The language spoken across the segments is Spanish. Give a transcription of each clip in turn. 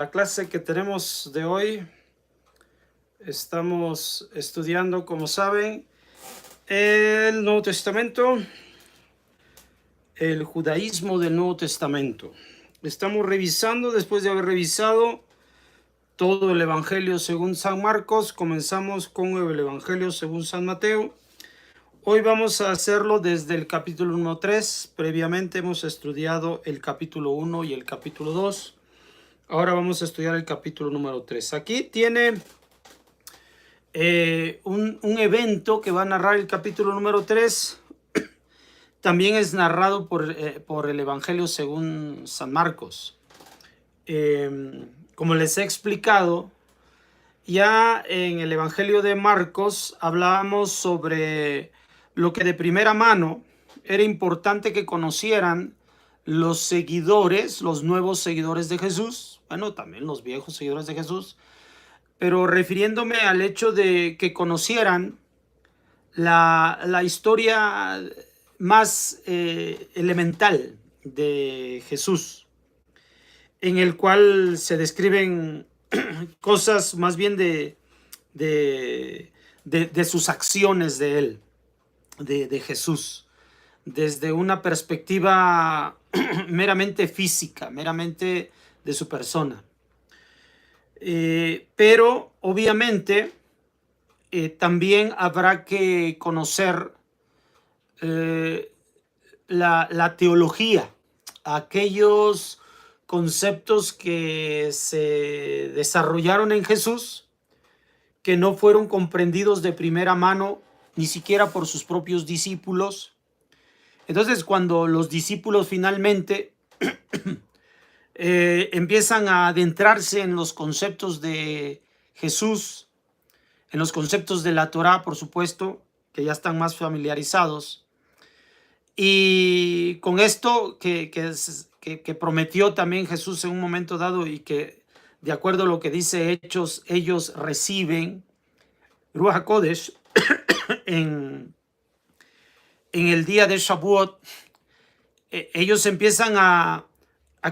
La clase que tenemos de hoy, estamos estudiando, como saben, el Nuevo Testamento, el judaísmo del Nuevo Testamento. Estamos revisando, después de haber revisado todo el Evangelio según San Marcos, comenzamos con el Evangelio según San Mateo. Hoy vamos a hacerlo desde el capítulo 1-3. Previamente hemos estudiado el capítulo 1 y el capítulo 2. Ahora vamos a estudiar el capítulo número 3. Aquí tiene un evento que va a narrar el capítulo número 3. También es narrado por el Evangelio según San Marcos. Como les he explicado, ya en el Evangelio de Marcos hablábamos sobre lo que de primera mano era importante que conocieran los seguidores, los nuevos seguidores de Jesús, bueno, también los viejos seguidores de Jesús, pero refiriéndome al hecho de que conocieran la historia más elemental de Jesús, en el cual se describen cosas más bien de sus acciones de él, de Jesús, desde una perspectiva meramente física, meramente de su persona. Pero obviamente también habrá que conocer la teología, aquellos conceptos que se desarrollaron en Jesús, que no fueron comprendidos de primera mano, ni siquiera por sus propios discípulos. Entonces, cuando los discípulos finalmente empiezan a adentrarse en los conceptos de Jesús, en los conceptos de la Torá, por supuesto, que ya están más familiarizados, y con esto que prometió también Jesús en un momento dado, y que de acuerdo a lo que dice Hechos, ellos reciben Ruach HaKodesh en el día de Shavuot. Ellos empiezan a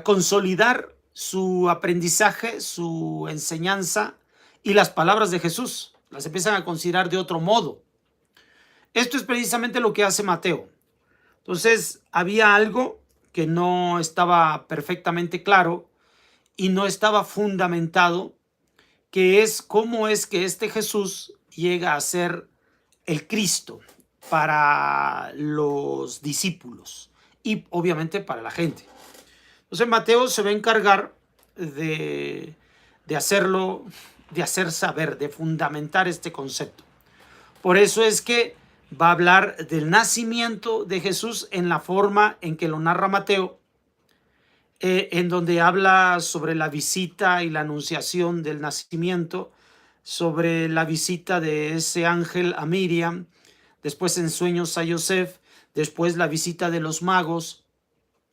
consolidar su aprendizaje, su enseñanza y las palabras de Jesús. Las empiezan a considerar de otro modo. Esto es precisamente lo que hace Mateo. Entonces, había algo que no estaba perfectamente claro y no estaba fundamentado, que es cómo es que este Jesús llega a ser el Cristo para los discípulos y obviamente para la gente. Entonces Mateo se va a encargar de hacerlo, de hacer saber, de fundamentar este concepto. Por eso es que va a hablar del nacimiento de Jesús en la forma en que lo narra Mateo, en donde habla sobre la visita y la anunciación del nacimiento, sobre la visita de ese ángel a Miriam, después en sueños a Yosef, después la visita de los magos.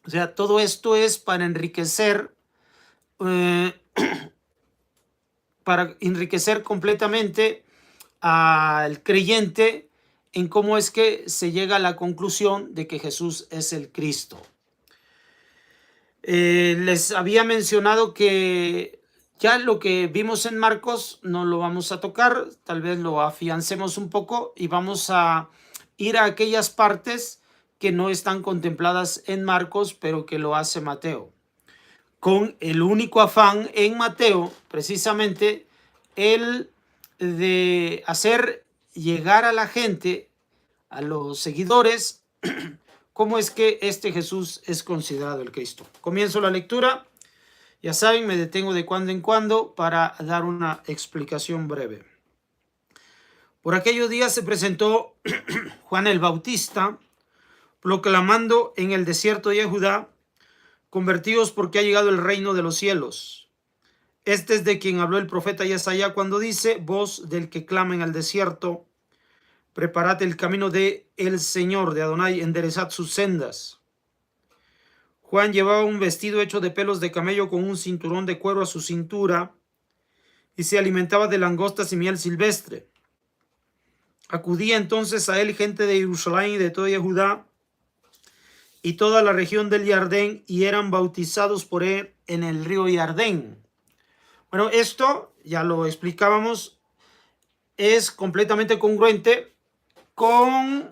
O sea, todo esto es para enriquecer completamente al creyente en cómo es que se llega a la conclusión de que Jesús es el Cristo. Les había mencionado que ya lo que vimos en Marcos no lo vamos a tocar, tal vez lo afiancemos un poco y vamos a ir a aquellas partes que no están contempladas en Marcos, pero que lo hace Mateo, con el único afán en Mateo, precisamente, el de hacer llegar a la gente, a los seguidores, cómo es que este Jesús es considerado el Cristo. Comienzo la lectura. Ya saben, me detengo de cuando en cuando para dar una explicación breve. Por aquellos días se presentó Juan el Bautista, proclamando en el desierto de Judá: convertíos, porque ha llegado el reino de los cielos. Este es de quien habló el profeta Isaías cuando dice: voz del que clama en el desierto, preparad el camino de el Señor, de Adonai, enderezad sus sendas. Juan llevaba un vestido hecho de pelos de camello con un cinturón de cuero a su cintura y se alimentaba de langostas y miel silvestre. Acudía entonces a él gente de Jerusalén y de toda Judá y toda la región del Jardín, y eran bautizados por él en el río Jardín. Bueno, esto ya lo explicábamos, es completamente congruente con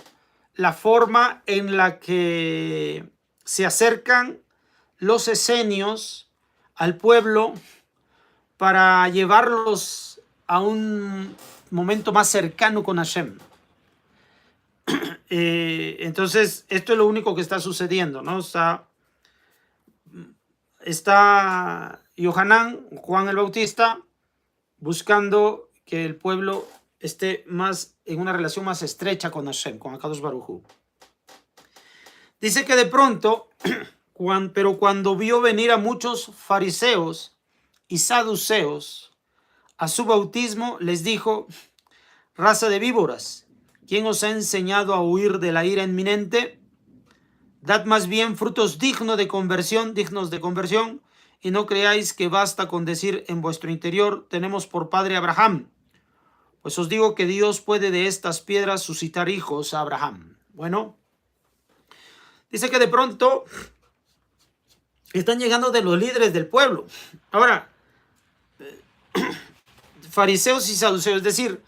la forma en la que se acercan los esenios al pueblo para llevarlos a un momento más cercano con Hashem. Entonces, esto es lo único que está sucediendo, ¿no? Está Yohanan, Juan el Bautista, buscando que el pueblo esté más en una relación más estrecha con Hashem, con Akadosh Baruj Hu. Dice que de pronto, pero cuando vio venir a muchos fariseos y saduceos a su bautismo, les dijo: raza de víboras, ¿quién os ha enseñado a huir de la ira inminente? Dad más bien frutos dignos de conversión, y no creáis que basta con decir en vuestro interior: tenemos por padre a Abraham. Pues os digo que Dios puede de estas piedras suscitar hijos a Abraham. Bueno, dice que de pronto están llegando de los líderes del pueblo. Ahora, fariseos y saduceos, es decir,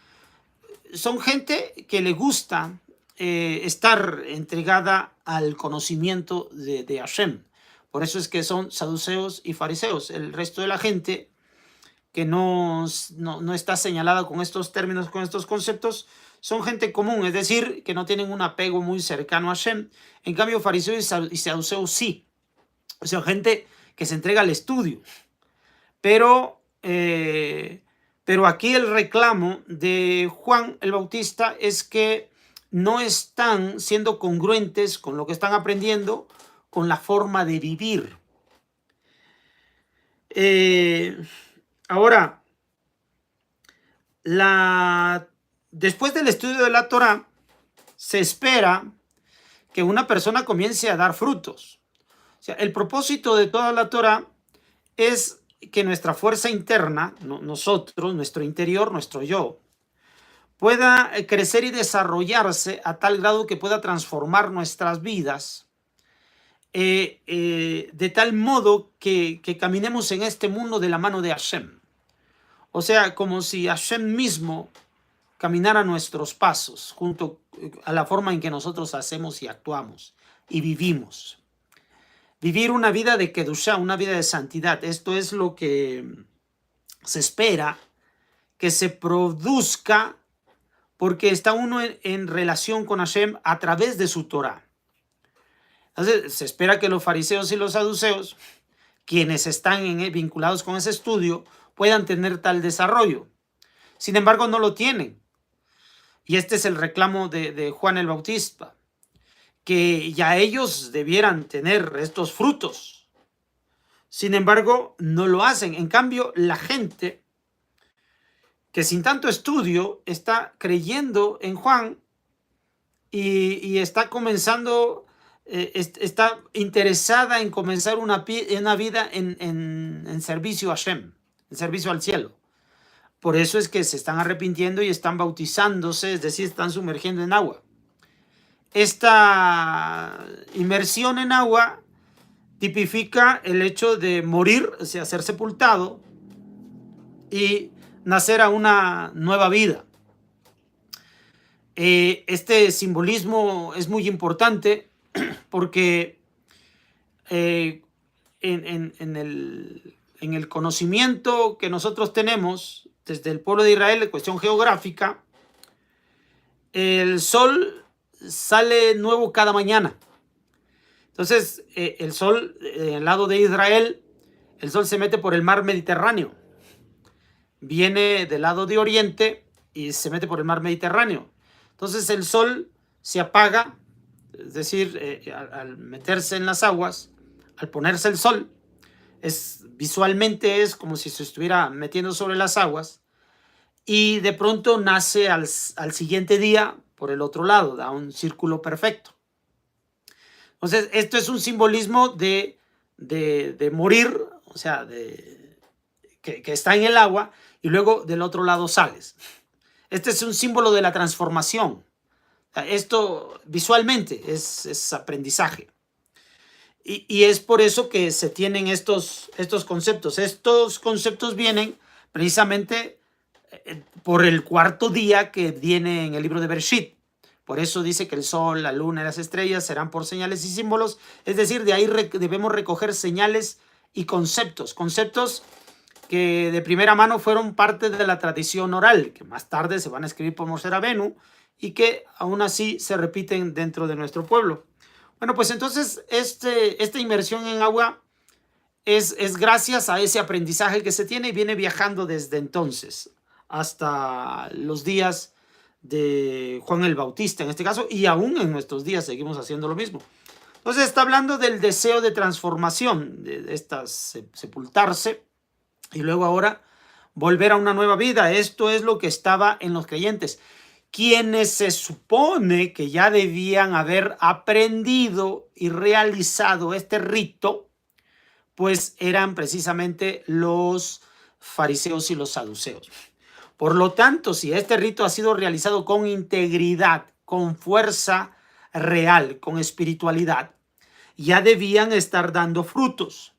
son gente que le gusta estar entregada al conocimiento de Hashem. Por eso es que son saduceos y fariseos. El resto de la gente que no está señalada con estos términos, con estos conceptos, son gente común, es decir, que no tienen un apego muy cercano a Hashem. En cambio, fariseos y saduceos sí. O sea, gente que se entrega al estudio. Pero aquí el reclamo de Juan el Bautista es que no están siendo congruentes con lo que están aprendiendo, con la forma de vivir. Ahora, después del estudio de la Torá, se espera que una persona comience a dar frutos. O sea, el propósito de toda la Torá es que nuestra fuerza interna, nosotros, nuestro interior, nuestro yo, pueda crecer y desarrollarse a tal grado que pueda transformar nuestras vidas de tal modo que caminemos en este mundo de la mano de Hashem. O sea, como si Hashem mismo caminara nuestros pasos junto a la forma en que nosotros hacemos y actuamos y vivimos. Vivir una vida de Kedushá, una vida de santidad. Esto es lo que se espera que se produzca porque está uno en relación con Hashem a través de su Torah. Entonces, se espera que los fariseos y los saduceos, quienes están vinculados con ese estudio, puedan tener tal desarrollo. Sin embargo, no lo tienen. Y este es el reclamo de Juan el Bautista, que ya ellos debieran tener estos frutos. Sin embargo, no lo hacen. En cambio, la gente que sin tanto estudio está creyendo en Juan y está comenzando, está interesada en comenzar una vida en servicio a Hashem, en servicio al cielo. Por eso es que se están arrepintiendo y están bautizándose, es decir, están sumergiendo en agua. Esta inmersión en agua tipifica el hecho de morir, o sea, ser sepultado y nacer a una nueva vida. Este simbolismo es muy importante porque en el conocimiento que nosotros tenemos desde el pueblo de Israel, de cuestión geográfica, el sol sale nuevo cada mañana. Entonces, el sol, en el lado de Israel, el sol se mete por el mar Mediterráneo. Viene del lado de Oriente y se mete por el mar Mediterráneo. Entonces, el sol se apaga, es decir, al meterse en las aguas, al ponerse el sol, visualmente es como si se estuviera metiendo sobre las aguas, y de pronto nace al siguiente día por el otro lado, da un círculo perfecto. Entonces, esto es un simbolismo de morir, o sea, que está en el agua y luego del otro lado sales. Este es un símbolo de la transformación. Esto visualmente es aprendizaje. Y es por eso que se tienen estos conceptos. Estos conceptos vienen precisamente por el cuarto día que viene en el libro de Bereshit. Por eso dice que el sol, la luna y las estrellas serán por señales y símbolos. Es decir, de ahí debemos recoger señales y conceptos. Conceptos que de primera mano fueron parte de la tradición oral, que más tarde se van a escribir por Moshe Rabenu y que aún así se repiten dentro de nuestro pueblo. Bueno, pues entonces esta inmersión en agua es gracias a ese aprendizaje que se tiene y viene viajando desde entonces hasta los días de Juan el Bautista en este caso, y aún en nuestros días seguimos haciendo lo mismo. Entonces está hablando del deseo de transformación, de estas sepultarse y luego ahora volver a una nueva vida. Esto es lo que estaba en los creyentes, quienes se supone que ya debían haber aprendido y realizado este rito, pues eran precisamente los fariseos y los saduceos. Por lo tanto, si este rito ha sido realizado con integridad, con fuerza real, con espiritualidad, ya debían estar dando frutos.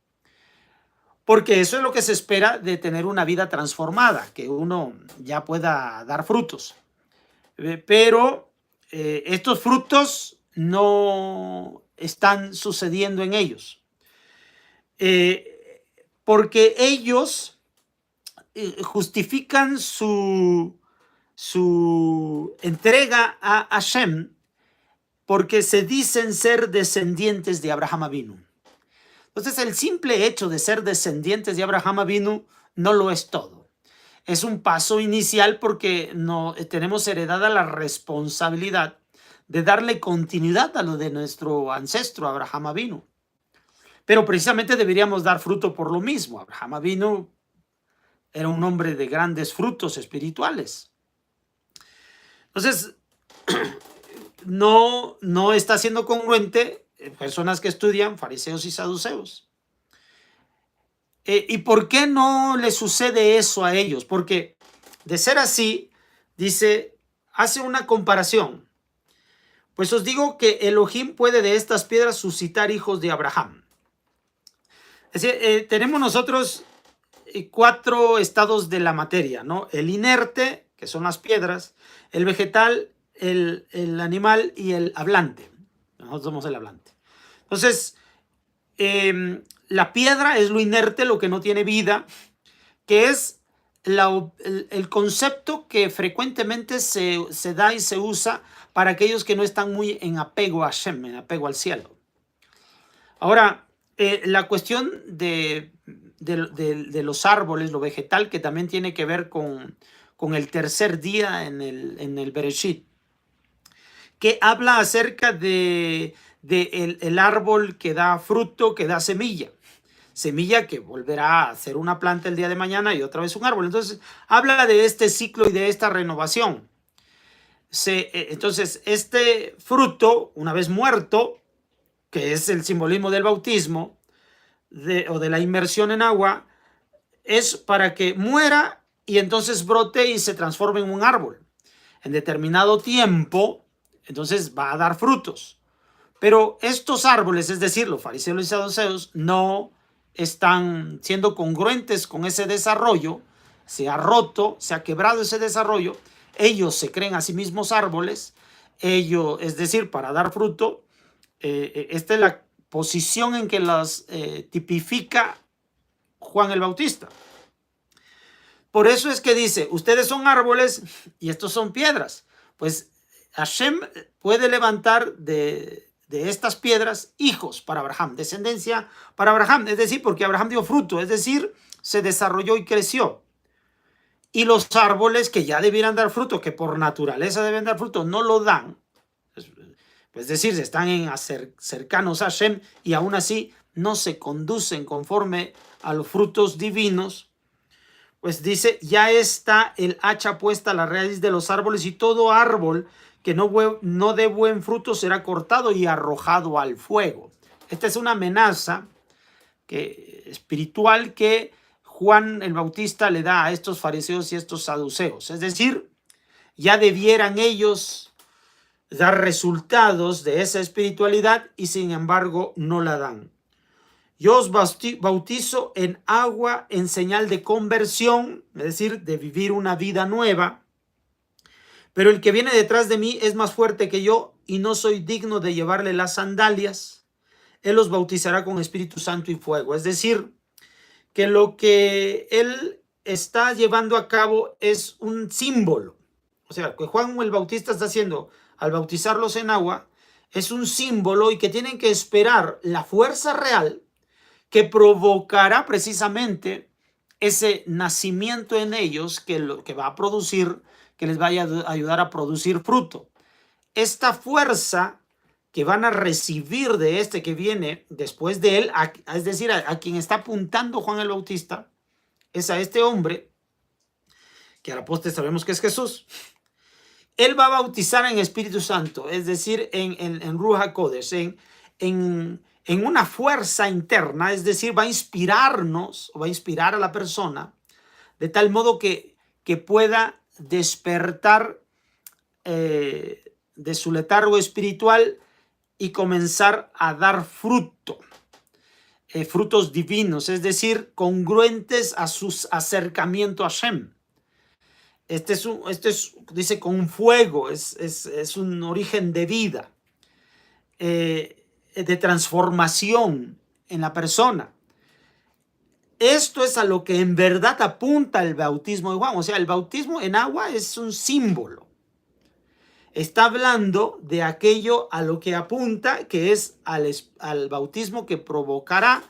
Porque eso es lo que se espera de tener una vida transformada, que uno ya pueda dar frutos. Pero estos frutos no están sucediendo en ellos. Porque ellos justifican su entrega a Hashem porque se dicen ser descendientes de Abraham Avinu. Entonces el simple hecho de ser descendientes de Abraham Avinu no lo es todo. Es un paso inicial porque no, tenemos heredada la responsabilidad de darle continuidad a lo de nuestro ancestro Abraham Avinu. Pero precisamente deberíamos dar fruto por lo mismo. Abraham Avinu era un hombre de grandes frutos espirituales. Entonces, no está siendo congruente personas que estudian fariseos y saduceos. ¿Y por qué no le sucede eso a ellos? Porque de ser así, dice, hace una comparación. Pues os digo que Elohim puede de estas piedras suscitar hijos de Abraham. Es decir, tenemos nosotros 4 estados de la materia, ¿no? El inerte, que son las piedras, el vegetal, el animal y el hablante. Nosotros somos el hablante. Entonces, la piedra es lo inerte, lo que no tiene vida, que es el concepto que frecuentemente se da y se usa para aquellos que no están muy en apego a Hashem, en apego al cielo. Ahora, la cuestión de los árboles, lo vegetal, que también tiene que ver con el tercer día en el Bereshit, que habla acerca de el árbol que da fruto, que da semilla. Semilla que volverá a ser una planta el día de mañana y otra vez un árbol. Entonces, habla de este ciclo y de esta renovación. Entonces, este fruto, una vez muerto, que es el simbolismo del bautismo o de la inmersión en agua, es para que muera y entonces brote y se transforme en un árbol. En determinado tiempo, entonces va a dar frutos. Pero estos árboles, es decir, los fariseos y saduceos, no están siendo congruentes con ese desarrollo. Se ha roto, se ha quebrado ese desarrollo. Ellos se creen a sí mismos árboles. Ellos, es decir, para dar fruto, esta es la posición en que las tipifica Juan el Bautista. Por eso es que dice, ustedes son árboles y estos son piedras. Pues Hashem puede levantar de estas piedras hijos para Abraham, descendencia para Abraham, es decir, porque Abraham dio fruto, es decir, se desarrolló y creció. Y los árboles que ya debieran dar fruto, que por naturaleza deben dar fruto, no lo dan. Es decir, están cercanos a Hashem y aún así no se conducen conforme a los frutos divinos. Pues dice, ya está el hacha puesta a la raíz de los árboles y todo árbol que no dé buen fruto será cortado y arrojado al fuego. Esta es una amenaza espiritual que Juan el Bautista le da a estos fariseos y estos saduceos. Es decir, ya debieran ellos dar resultados de esa espiritualidad y sin embargo no la dan. yo os bautizo en agua en señal de conversión, es decir, de vivir una vida nueva. Pero el que viene detrás de mí es más fuerte que yo y no soy digno de llevarle las sandalias. Él los bautizará con Espíritu Santo y fuego. Es decir, que lo que él está llevando a cabo es un símbolo. O sea, que Juan el Bautista está haciendo al bautizarlos en agua es un símbolo y que tienen que esperar la fuerza real que provocará precisamente ese nacimiento en ellos que lo que va a producir, que les vaya a ayudar a producir fruto. Esta fuerza que van a recibir de este que viene después de él, es decir, a quien está apuntando Juan el Bautista, es a este hombre, que a la postre sabemos que es Jesús. Él va a bautizar en Espíritu Santo, es decir, en Ruach HaKodesh, en una fuerza interna, es decir, va a inspirarnos, o va a inspirar a la persona, de tal modo que pueda despertar de su letargo espiritual y comenzar a dar fruto, frutos divinos, es decir, congruentes a su acercamiento a Hashem. Dice, con fuego, es un origen de vida, de transformación en la persona. Esto es a lo que en verdad apunta el bautismo de Juan. O sea, el bautismo en agua es un símbolo. Está hablando de aquello a lo que apunta, que es al bautismo que provocará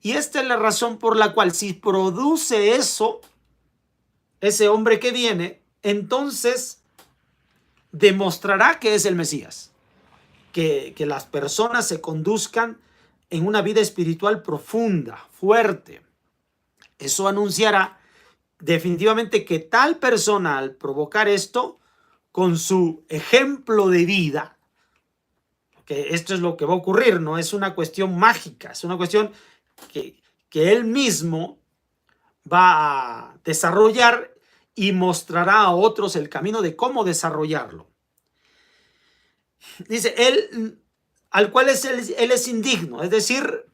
y esta es la razón por la cual si produce eso, ese hombre que viene, entonces demostrará que es el Mesías, que las personas se conduzcan en una vida espiritual profunda, fuerte. Eso anunciará definitivamente que tal persona, al provocar esto, con su ejemplo de vida, que esto es lo que va a ocurrir, no es una cuestión mágica, es una cuestión que él mismo va a desarrollar y mostrará a otros el camino de cómo desarrollarlo. Dice, él, al cual él es indigno, es decir,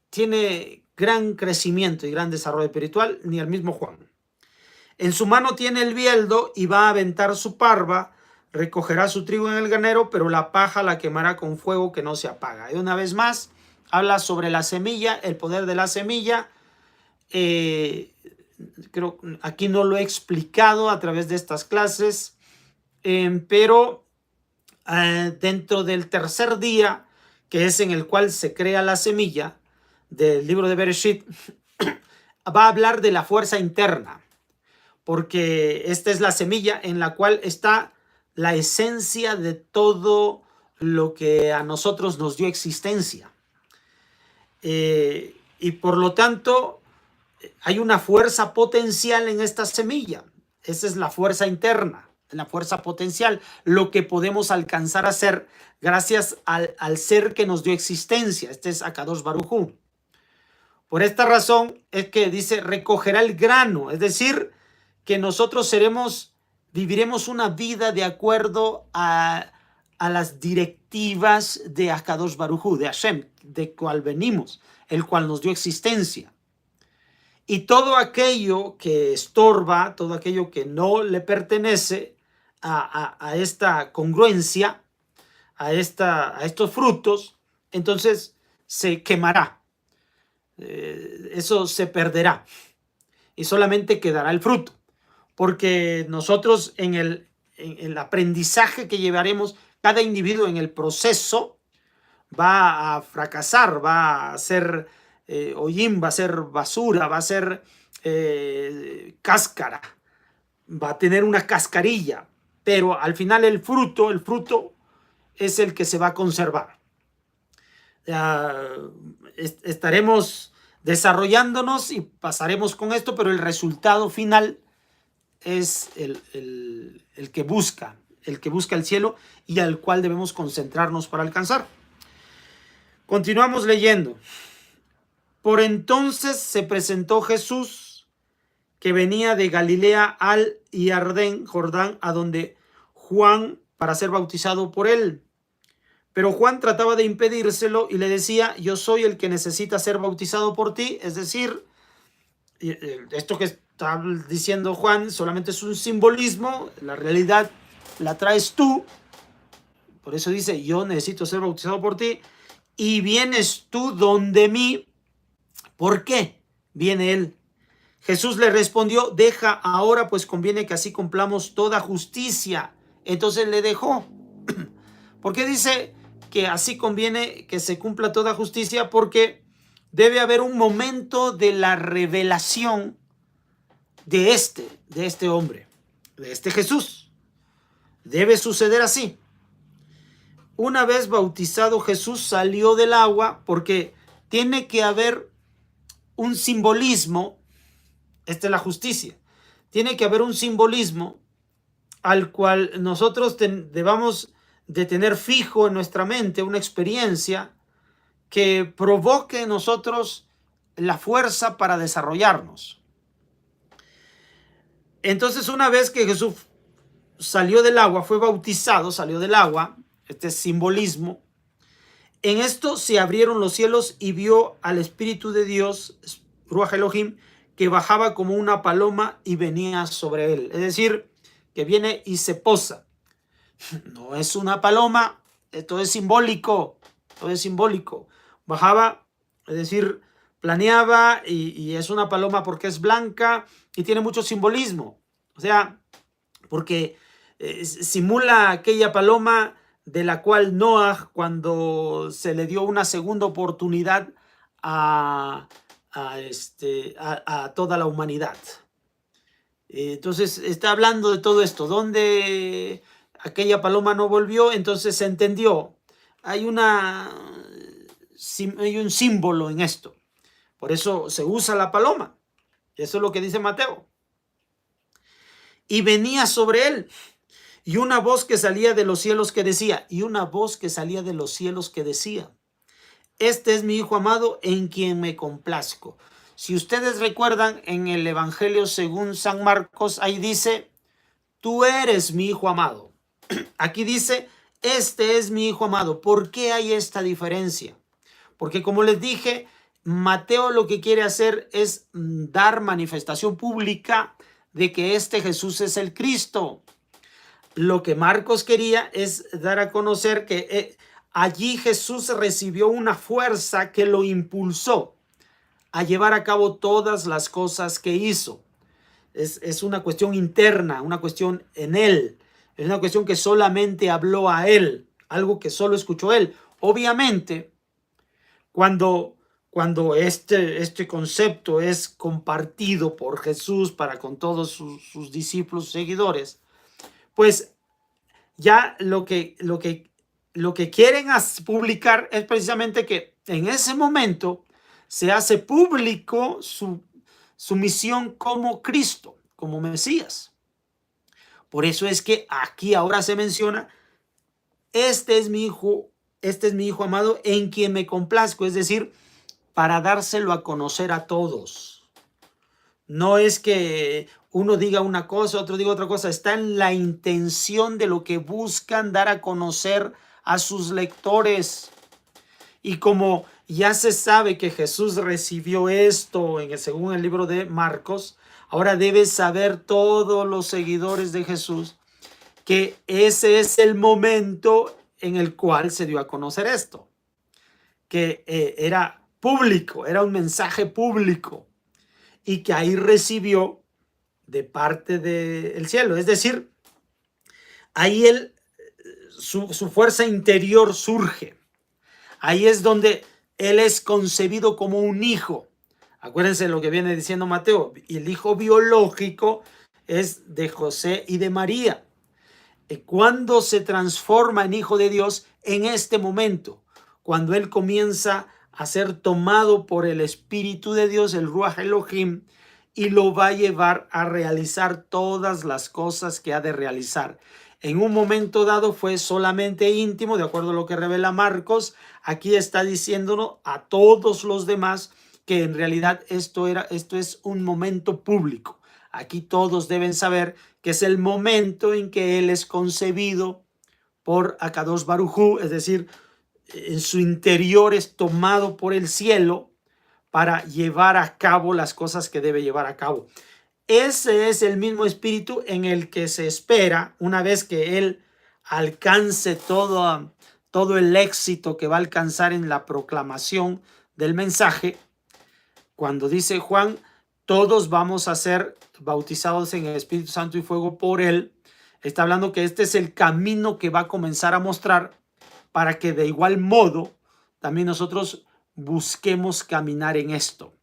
tiene gran crecimiento y gran desarrollo espiritual, ni el mismo Juan. En su mano tiene el bieldo y va a aventar su parva, recogerá su trigo en el granero, pero la paja la quemará con fuego que no se apaga. Y una vez más, habla sobre la semilla, el poder de la semilla. Creo aquí no lo he explicado a través de estas clases, pero dentro del tercer día, que es en el cual se crea la semilla del libro de Bereshit, va a hablar de la fuerza interna, porque esta es la semilla en la cual está la esencia de todo lo que a nosotros nos dio existencia. Y por lo tanto, hay una fuerza potencial en esta semilla. Esa es la fuerza interna, la fuerza potencial, lo que podemos alcanzar a hacer gracias al ser que nos dio existencia. Este es Akadosh Baruj Hu. Por esta razón es que dice, recogerá el grano, es decir, que nosotros viviremos una vida de acuerdo a las directivas de Akadosh Baruj Hu, de Hashem, de cual venimos, el cual nos dio existencia. Y todo aquello que estorba, todo aquello que no le pertenece a esta congruencia, a estos frutos, entonces se quemará. Eso se perderá y solamente quedará el fruto. Porque nosotros en el aprendizaje que llevaremos, cada individuo en el proceso va a fracasar, va a ser hollín, va a ser basura, va a ser cáscara, va a tener una cascarilla, pero al final el fruto es el que se va a conservar. Estaremos desarrollándonos y pasaremos con esto, pero el resultado final es el que busca el cielo y al cual debemos concentrarnos para alcanzar. Continuamos leyendo. Por entonces se presentó Jesús, que venía de Galilea al Jordán, a donde Juan, para ser bautizado por él. Pero Juan trataba de impedírselo y le decía, yo soy el que necesita ser bautizado por ti. Es decir, esto que está diciendo Juan solamente es un simbolismo, la realidad la traes tú. Por eso dice, yo necesito ser bautizado por ti y vienes tú donde mí. ¿Por qué viene él? Jesús le respondió, deja ahora, pues conviene que así cumplamos toda justicia. Entonces le dejó. ¿Por qué dice que así conviene que se cumpla toda justicia? Porque debe haber un momento de la revelación de este hombre, de este Jesús. Debe suceder así. Una vez bautizado, Jesús salió del agua porque tiene que haber un simbolismo. Esta es la justicia. Tiene que haber un simbolismo al cual nosotros debamos de tener fijo en nuestra mente, una experiencia que provoque en nosotros la fuerza para desarrollarnos. Entonces, una vez que Jesús salió del agua, fue bautizado, salió del agua, este simbolismo, en esto se abrieron los cielos y vio al Espíritu de Dios, Ruach Elohim, que bajaba como una paloma y venía sobre él. Es decir, que viene y se posa. No es una paloma, esto es simbólico, todo es simbólico. Bajaba, es decir, planeaba y es una paloma porque es blanca y tiene mucho simbolismo. O sea, porque simula aquella paloma de la cual Noah, cuando se le dio una segunda oportunidad a toda la humanidad. Entonces está hablando de todo esto, donde aquella paloma no volvió, entonces se entendió. Hay un símbolo en esto. Por eso se usa la paloma. Eso es lo que dice Mateo. Y venía sobre él. Y una voz que salía de los cielos que decía, este es mi Hijo amado en quien me complazco. Si ustedes recuerdan, en el Evangelio según San Marcos, ahí dice, tú eres mi Hijo amado. Aquí dice, este es mi Hijo amado. ¿Por qué hay esta diferencia? Porque como les dije, Mateo lo que quiere hacer es dar manifestación pública de que este Jesús es el Cristo. Lo que Marcos quería es dar a conocer que allí Jesús recibió una fuerza que lo impulsó a llevar a cabo todas las cosas que hizo. Es una cuestión interna, una cuestión en él. Es una cuestión que solamente habló a él, algo que solo escuchó él. Obviamente, cuando este concepto es compartido por Jesús para con todos sus discípulos, seguidores, pues ya lo que quieren publicar es precisamente que en ese momento se hace público su misión como Cristo, como Mesías. Por eso es que aquí ahora se menciona, este es mi hijo amado en quien me complazco, es decir, para dárselo a conocer a todos. No es que uno diga una cosa, otro diga otra cosa, está en la intención de lo que buscan dar a conocer a sus lectores. Y como ya se sabe que Jesús recibió esto según el libro de Marcos, ahora debe saber todos los seguidores de Jesús que ese es el momento en el cual se dio a conocer esto, que era público, era un mensaje público y que ahí recibió de parte del cielo. Es decir, ahí su fuerza interior surge. Ahí es donde él es concebido como un hijo. Acuérdense lo que viene diciendo Mateo. Y el hijo biológico es de José y de María. Cuando se transforma en hijo de Dios, en este momento, cuando él comienza a ser tomado por el Espíritu de Dios, el Ruach Elohim, y lo va a llevar a realizar todas las cosas que ha de realizar. En un momento dado fue solamente íntimo, de acuerdo a lo que revela Marcos. Aquí está diciéndonos a todos los demás que en realidad esto es un momento público. Aquí todos deben saber que es el momento en que él es concebido por Akadosh Baruj Hu, es decir, en su interior es tomado por el cielo para llevar a cabo las cosas que debe llevar a cabo. Ese es el mismo espíritu en el que se espera, una vez que él alcance todo el éxito que va a alcanzar en la proclamación del mensaje. Cuando dice Juan, todos vamos a ser bautizados en el Espíritu Santo y fuego por él, está hablando que este es el camino que va a comenzar a mostrar para que de igual modo también nosotros busquemos caminar en esto.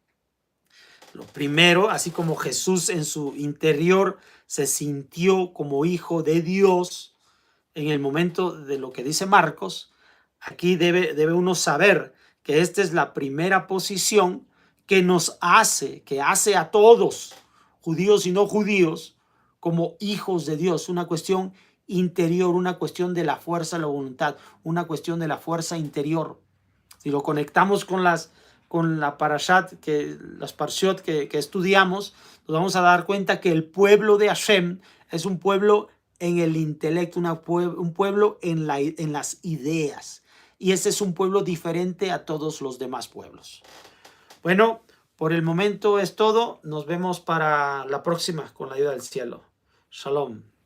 Lo primero, así como Jesús en su interior se sintió como hijo de Dios en el momento de lo que dice Marcos, aquí debe uno saber que esta es la primera posición que que hace a todos, judíos y no judíos, como hijos de Dios, una cuestión interior, una cuestión de la fuerza de la voluntad, una cuestión de la fuerza interior. Si lo conectamos con la parashat, las parshiot que estudiamos, nos vamos a dar cuenta que el pueblo de Hashem es un pueblo en el intelecto, un pueblo en las ideas. Y ese es un pueblo diferente a todos los demás pueblos. Bueno, por el momento es todo. Nos vemos para la próxima con la ayuda del cielo. Shalom.